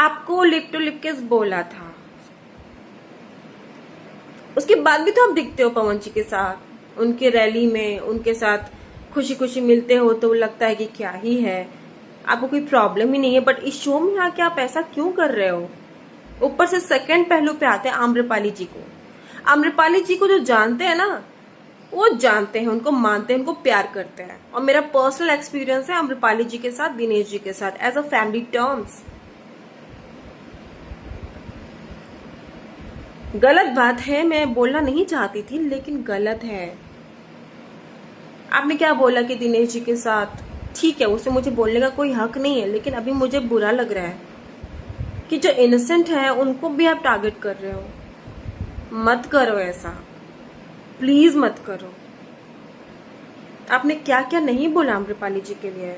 आपको lip to lip किस बोला था, उसके बाद भी तो आप दिखते हो पवन जी के साथ, उनके रैली में उनके साथ खुशी खुशी मिलते हो तो लगता है कि क्या ही है, आपको कोई प्रॉब्लम ही नहीं है। बट इस शो में आके आप ऐसा क्यों कर रहे हो? ऊपर से सेकंड पहलू पे आते हैं आम्रपाली जी को। आम्रपाली जी को जो जानते हैं ना, वो जानते हैं, उनको मानते हैं, उनको प्यार करते हैं। और मेरा पर्सनल एक्सपीरियंस है आम्रपाली जी के साथ, दिनेश जी के साथ एज अ फैमिली टर्म्स। गलत बात है, मैं बोलना नहीं चाहती थी लेकिन गलत है। आपने क्या बोला कि दिनेश जी के साथ, ठीक है उसे मुझे बोलने का कोई हक नहीं है, लेकिन अभी मुझे बुरा लग रहा है कि जो इनोसेंट है उनको भी आप टारगेट कर रहे हो। मत करो ऐसा, प्लीज मत करो। आपने क्या क्या नहीं बोला आम्रपाली जी के लिए,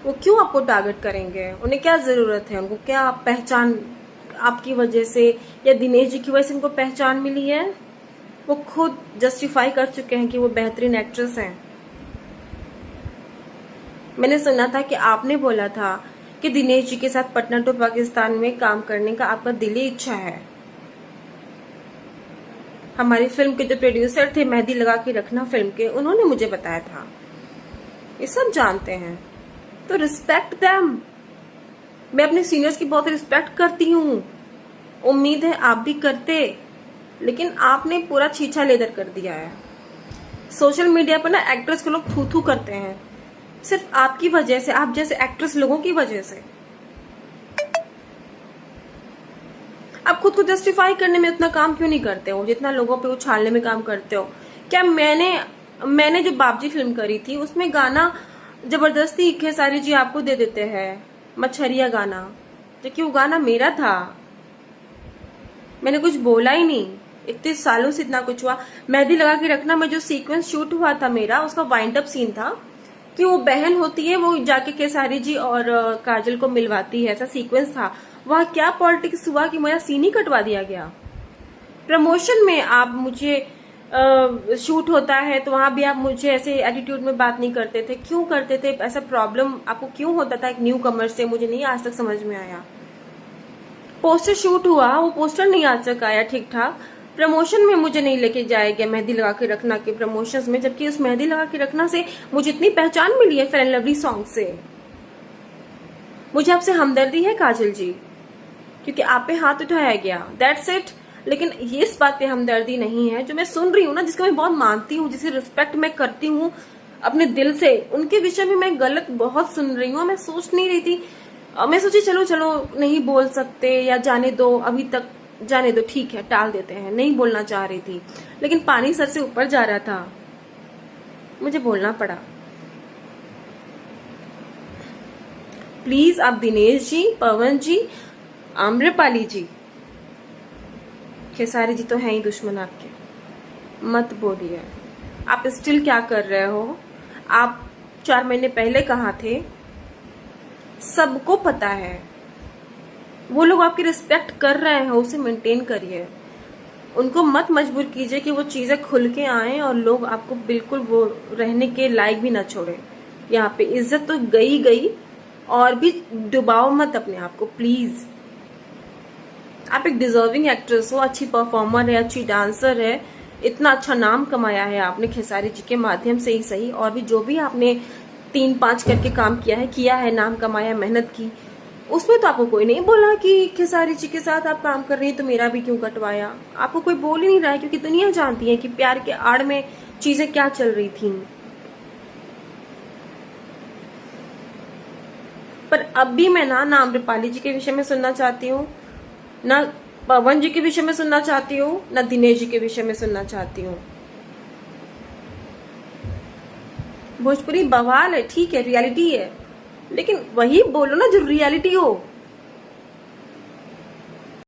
वो क्यों आपको टारगेट करेंगे? उन्हें क्या जरूरत है? उनको क्या पहचान आपकी वजह से या दिनेश जी की वजह से उनको पहचान मिली है? वो खुद जस्टिफाई कर चुके हैं कि वो बेहतरीन एक्ट्रेस हैं। मैंने सुना था कि आपने बोला था कि दिनेश जी के साथ पटना टू पाकिस्तान में काम करने का आपका दिली इच्छा है। हमारी फिल्म के जो प्रोड्यूसर थे मेहंदी लगा के रखना फिल्म के, उन्होंने मुझे बताया था। ये सब जानते हैं तो रिस्पेक्ट देम। मैं अपने सीनियर्स की बहुत रिस्पेक्ट करती हूँ, उम्मीद है आप भी करते, लेकिन आपने पूरा छीछा लेदर कर दिया है। सोशल मीडिया पर ना एक्ट्रेस को लोग थू थू करते हैं सिर्फ आपकी वजह से, आप जैसे एक्ट्रेस लोगों की वजह से। आप खुद को जस्टिफाई करने में उतना काम क्यों नहीं करते हो जितना लोगों पे उछालने में काम करते हो? क्या मैंने जो बाबजी फिल्म करी थी उसमें गाना जबरदस्ती खेसारी जी आपको दे देते हैं, मछरिया गाना, जबकि वो गाना मेरा था, मैंने कुछ बोला ही नहीं। इतने सालों से इतना कुछ हुआ। मेहंदी लगा के रखना में जो सीक्वेंस शूट हुआ था मेरा, उसका वाइंड अप सीन था कि वो बहन होती है, वो जाके केसारी जी और काजल को मिलवाती है, ऐसा सीक्वेंस था। वहां क्या पॉलिटिक्स हुआ कि मेरा सीन ही कटवा दिया गया। प्रमोशन में आप मुझे शूट होता है तो वहां भी आप मुझे ऐसे एटीट्यूड में बात नहीं करते थे, क्यों करते थे? ऐसा प्रॉब्लम आपको क्यों होता था एक न्यू कमर से? मुझे नहीं आज तक समझ में आया। पोस्टर शूट हुआ, वो पोस्टर नहीं आज तक आया ठीक ठाक। प्रमोशन में मुझे नहीं लेके जाएगा मेहंदी लगा के रखना के प्रमोशंस में, जबकि उस मेहंदी लगा के रखना से मुझे इतनी पहचान मिली है फेयर एंड लवली सॉन्ग से। मुझे आपसे हमदर्दी है काजल जी, क्योंकि आप पे हाथ उठाया गया, दैट्स इट। लेकिन ये इस बात पे हमदर्दी नहीं है जो मैं सुन रही हूँ ना, जिसका मैं बहुत मानती हूँ, जिसे रिस्पेक्ट मैं करती हूँ अपने दिल से, उनके विषय में मैं गलत बहुत सुन रही हूँ। मैं सोच नहीं रही थी, मैं सोची चलो चलो नहीं बोल सकते या जाने दो, अभी तक जाने दो, ठीक है टाल देते हैं, नहीं बोलना चाह रही थी, लेकिन पानी सर से ऊपर जा रहा था, मुझे बोलना पड़ा। प्लीज आप दिनेश जी, पवन जी, आम्रपाली जी, खेसारी जी तो हैं ही दुश्मन आपके, मत बोलिए। आप स्टिल क्या कर रहे हो? आप 4 महीने पहले कहाँ थे? सबको पता है। वो लोग आपकी रिस्पेक्ट कर रहे हैं, उसे मेंटेन करिए। उनको मत मजबूर कीजिए कि वो चीजें खुल के आए और लोग आपको बिल्कुल वो रहने के लायक भी ना छोड़े। यहाँ पे इज्जत तो गई गई, और भी डुबाओ मत अपने आप को प्लीज। आप एक डिजर्विंग एक्ट्रेस हो, अच्छी परफॉर्मर है, अच्छी डांसर है, इतना अच्छा नाम कमाया है आपने खेसारी जी के माध्यम से ही सही, और भी जो भी आपने 3-5 करके काम किया है, नाम कमाया, मेहनत की, उसमें तो आपको कोई नहीं बोला कि खेसारी जी के साथ आप काम कर रही हैं तो मेरा भी क्यों कटवाया। आपको कोई बोल ही नहीं रहा है, क्योंकि दुनिया जानती है कि प्यार के आड़ में चीजें क्या चल रही थी। पर अब भी मैं ना आम्रपाली जी के विषय में सुनना चाहती हूँ, ना पवन जी के विषय में सुनना चाहती हूँ, ना दिनेश जी के विषय में सुनना चाहती हूँ। भोजपुरी बवाल है, ठीक है, रियलिटी है, लेकिन वही बोलो ना जो रियलिटी हो।